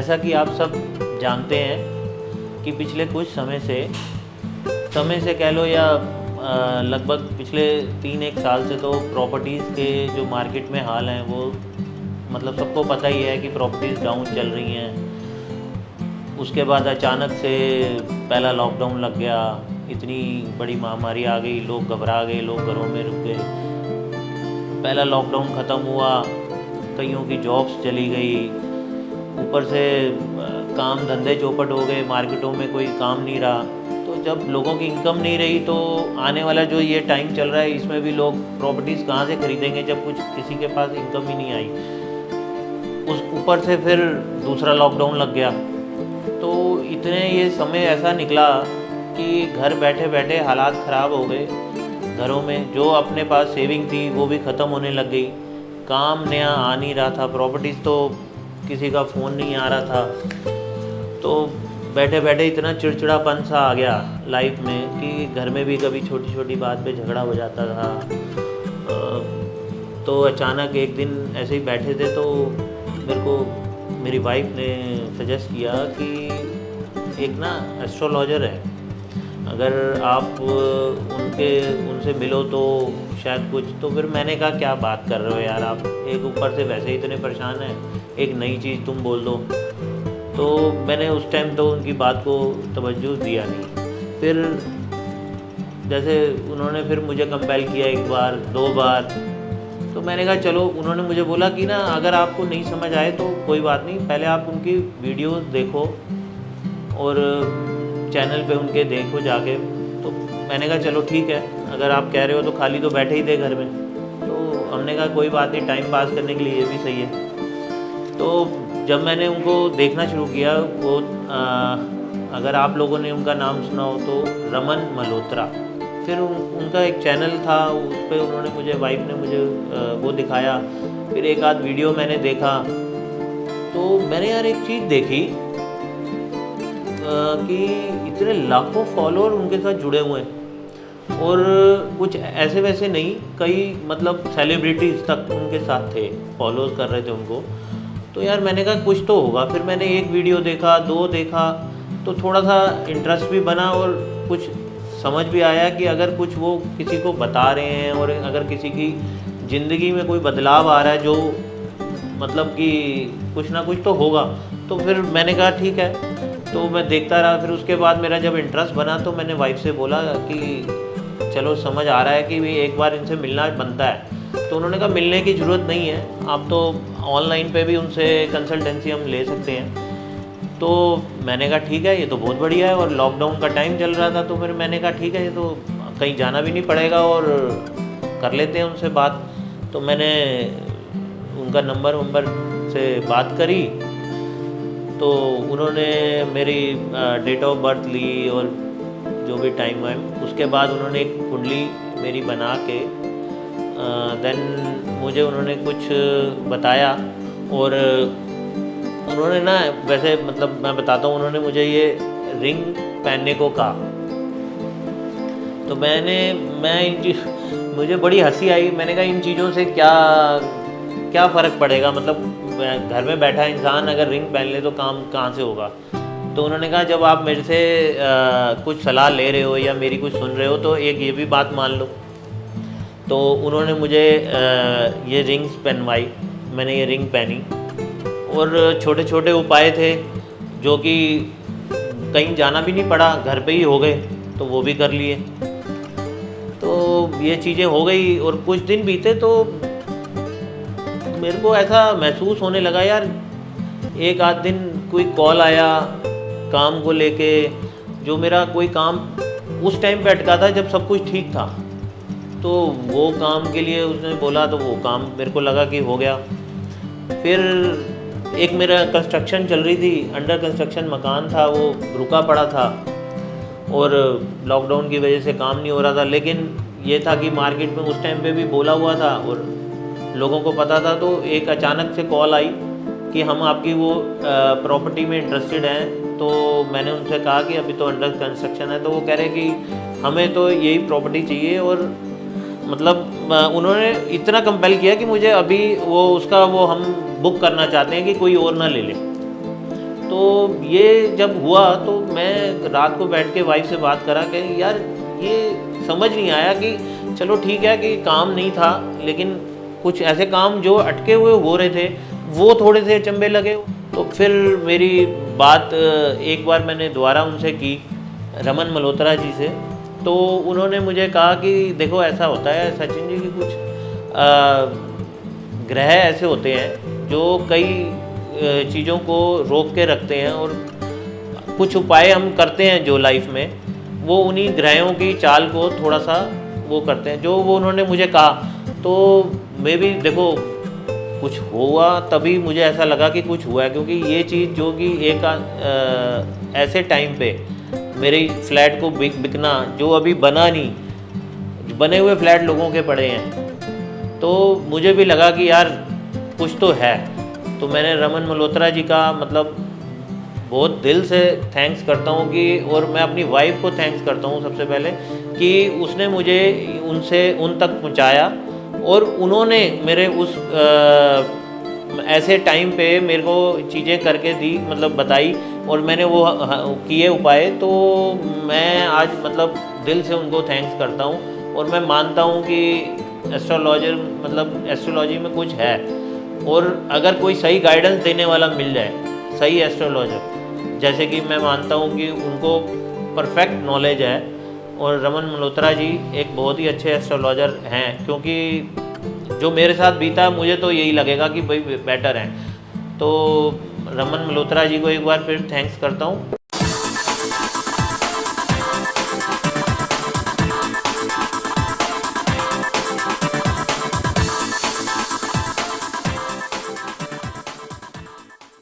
जैसा कि आप सब जानते हैं कि पिछले कुछ समय से कह लो या लगभग पिछले 3-1 साल से तो प्रॉपर्टीज़ के जो मार्केट में हाल हैं वो मतलब सबको पता ही है कि प्रॉपर्टीज़ डाउन चल रही हैं। उसके बाद अचानक से पहला लॉकडाउन लग गया, इतनी बड़ी महामारी आ गई, लोग घबरा गए, लोग घरों में रुक गए। पहला लॉकडाउन ख़त्म हुआ, कईयों की जॉब्स चली गई, ऊपर से काम धंधे चौपट हो गए, मार्केटों में कोई काम नहीं रहा। तो जब लोगों की इनकम नहीं रही तो आने वाला जो ये टाइम चल रहा है इसमें भी लोग प्रॉपर्टीज़ कहाँ से ख़रीदेंगे जब कुछ किसी के पास इनकम ही नहीं आई। उस ऊपर से फिर दूसरा लॉकडाउन लग गया। तो इतने ये समय ऐसा निकला कि घर बैठे बैठे हालात ख़राब हो गए। घरों में जो अपने पास सेविंग थी वो भी ख़त्म होने लग गई, काम नया आ नहीं रहा था, प्रॉपर्टीज़ तो किसी का फ़ोन नहीं आ रहा था। तो बैठे बैठे इतना चिड़चिड़ापन सा आ गया लाइफ में कि घर में भी कभी छोटी छोटी बात पे झगड़ा हो जाता था। तो अचानक एक दिन ऐसे ही बैठे थे तो मेरे को मेरी वाइफ ने सजेस्ट किया कि एक ना एस्ट्रोलॉजर है, अगर आप उनसे मिलो तो शायद कुछ। तो फिर मैंने कहा क्या बात कर रहे हो यार आप, एक ऊपर से वैसे ही इतने परेशान हैं, एक नई चीज़ तुम बोल दो। तो मैंने उस टाइम तो उनकी बात को तवज्जो दिया नहीं। फिर जैसे उन्होंने फिर मुझे कंपेल किया 1 बार 2 बार, तो मैंने कहा चलो। उन्होंने मुझे बोला कि ना अगर आपको नहीं समझ आए तो कोई बात नहीं, पहले आप उनकी वीडियोस देखो और चैनल पे उनके देखो जाके। तो मैंने कहा चलो ठीक है, अगर आप कह रहे हो तो खाली तो बैठे ही थे घर में। तो हमने कहा कोई बात नहीं, टाइम पास करने के लिए ये भी सही है। तो जब मैंने उनको देखना शुरू किया, वो अगर आप लोगों ने उनका नाम सुना हो तो रमन मल्होत्रा, फिर उनका एक चैनल था, उस पर उन्होंने मुझे वाइफ ने मुझे वो दिखाया। फिर एक आध वीडियो मैंने देखा तो मैंने यार एक चीज़ देखी कि इतने लाखों फॉलोअर उनके साथ जुड़े हुए हैं और कुछ ऐसे वैसे नहीं, कई मतलब सेलिब्रिटीज़ तक उनके साथ थे, फॉलोज कर रहे थे उनको। तो यार मैंने कहा कुछ तो होगा। फिर मैंने एक वीडियो देखा, 2 देखा, तो थोड़ा सा इंटरेस्ट भी बना और कुछ समझ भी आया कि अगर कुछ वो किसी को बता रहे हैं और अगर किसी की ज़िंदगी में कोई बदलाव आ रहा है जो मतलब कि कुछ ना कुछ तो होगा। तो फिर मैंने कहा ठीक है, तो मैं देखता रहा। फिर उसके बाद मेरा जब इंटरेस्ट बना तो मैंने वाइफ से बोला कि चलो समझ आ रहा है कि भी एक बार इनसे मिलना बनता है। तो उन्होंने कहा मिलने की ज़रूरत नहीं है, आप तो ऑनलाइन पे भी उनसे कंसल्टेंसी हम ले सकते हैं। तो मैंने कहा ठीक है, ये तो बहुत बढ़िया है। और लॉकडाउन का टाइम चल रहा था तो फिर मैंने कहा ठीक है, ये तो कहीं जाना भी नहीं पड़ेगा और कर लेते हैं उनसे बात। तो मैंने उनका नंबर से बात करी तो उन्होंने मेरी डेट ऑफ बर्थ ली और जो भी टाइम है, उसके बाद उन्होंने एक कुंडली मेरी बना के देन मुझे उन्होंने कुछ बताया। और उन्होंने ना वैसे मतलब मैं बताता हूँ, उन्होंने मुझे ये रिंग पहनने को कहा। तो मुझे बड़ी हंसी आई। मैंने कहा इन चीज़ों से क्या फ़र्क पड़ेगा, मतलब घर में बैठा इंसान अगर रिंग पहन ले तो काम कहाँ से होगा। तो उन्होंने कहा जब आप मेरे से कुछ सलाह ले रहे हो या मेरी कुछ सुन रहे हो तो एक ये भी बात मान लो। तो उन्होंने मुझे ये रिंग्स पहनवाई, मैंने ये रिंग पहनी और छोटे छोटे उपाय थे जो कि कहीं जाना भी नहीं पड़ा, घर पे ही हो गए, तो वो भी कर लिए। तो ये चीज़ें हो गई और कुछ दिन बीते तो मेरे को ऐसा महसूस होने लगा यार, एक आध दिन कोई कॉल आया काम को लेके, जो मेरा कोई काम उस टाइम पे अटका था जब सब कुछ ठीक था। तो वो काम के लिए उसने बोला तो वो काम मेरे को लगा कि हो गया। फिर एक मेरा कंस्ट्रक्शन चल रही थी, अंडर कंस्ट्रक्शन मकान था, वो रुका पड़ा था और लॉकडाउन की वजह से काम नहीं हो रहा था। लेकिन ये था कि मार्केट में उस टाइम पे भी बोला हुआ था और लोगों को पता था। तो एक अचानक से कॉल आई कि हम आपकी वो प्रॉपर्टी में इंटरेस्टेड हैं। तो मैंने उनसे कहा कि अभी तो अंडर कंस्ट्रक्शन है। तो वो कह रहे कि हमें तो यही प्रॉपर्टी चाहिए और मतलब उन्होंने इतना कंपेल किया कि मुझे अभी वो हम बुक करना चाहते हैं कि कोई और ना ले ले। तो ये जब हुआ तो मैं रात को बैठ के वाइफ से बात करा कि यार ये समझ नहीं आया कि चलो ठीक है कि काम नहीं था, लेकिन कुछ ऐसे काम जो अटके हुए हो रहे थे वो थोड़े से अचंभे लगे। तो फिर मेरी बात एक बार मैंने दोबारा उनसे की, रमन मल्होत्रा जी से। तो उन्होंने मुझे कहा कि देखो ऐसा होता है सचिन जी कि कुछ ग्रह ऐसे होते हैं जो कई चीज़ों को रोक के रखते हैं, और कुछ उपाय हम करते हैं जो लाइफ में, वो उन्हीं ग्रहों की चाल को थोड़ा सा वो करते हैं, जो वो उन्होंने मुझे कहा। तो मैं भी देखो कुछ हुआ तभी मुझे ऐसा लगा कि कुछ हुआ है, क्योंकि ये चीज़ जो कि एक ऐसे टाइम पे मेरे फ्लैट को बिकना, जो अभी बना नहीं, बने हुए फ्लैट लोगों के पड़े हैं, तो मुझे भी लगा कि यार कुछ तो है। तो मैंने रमन मल्होत्रा जी का मतलब बहुत दिल से थैंक्स करता हूँ कि, और मैं अपनी वाइफ को थैंक्स करता हूँ सबसे पहले कि उसने मुझे उनसे उन तक पहुँचाया, और उन्होंने मेरे उस ऐसे टाइम पे मेरे को चीज़ें करके दी, मतलब बताई, और मैंने वो किए उपाय। तो मैं आज मतलब दिल से उनको थैंक्स करता हूँ, और मैं मानता हूँ कि एस्ट्रोलॉजर मतलब एस्ट्रोलॉजी में कुछ है, और अगर कोई सही गाइडेंस देने वाला मिल जाए, सही एस्ट्रोलॉजर, जैसे कि मैं मानता हूँ कि उनको परफेक्ट नॉलेज है, और रमन मल्होत्रा जी एक बहुत ही अच्छे एस्ट्रोलॉजर हैं, क्योंकि जो मेरे साथ बीता मुझे तो यही लगेगा कि भाई बेटर हैं। तो रमन मल्होत्रा जी को एक बार फिर थैंक्स करता हूँ।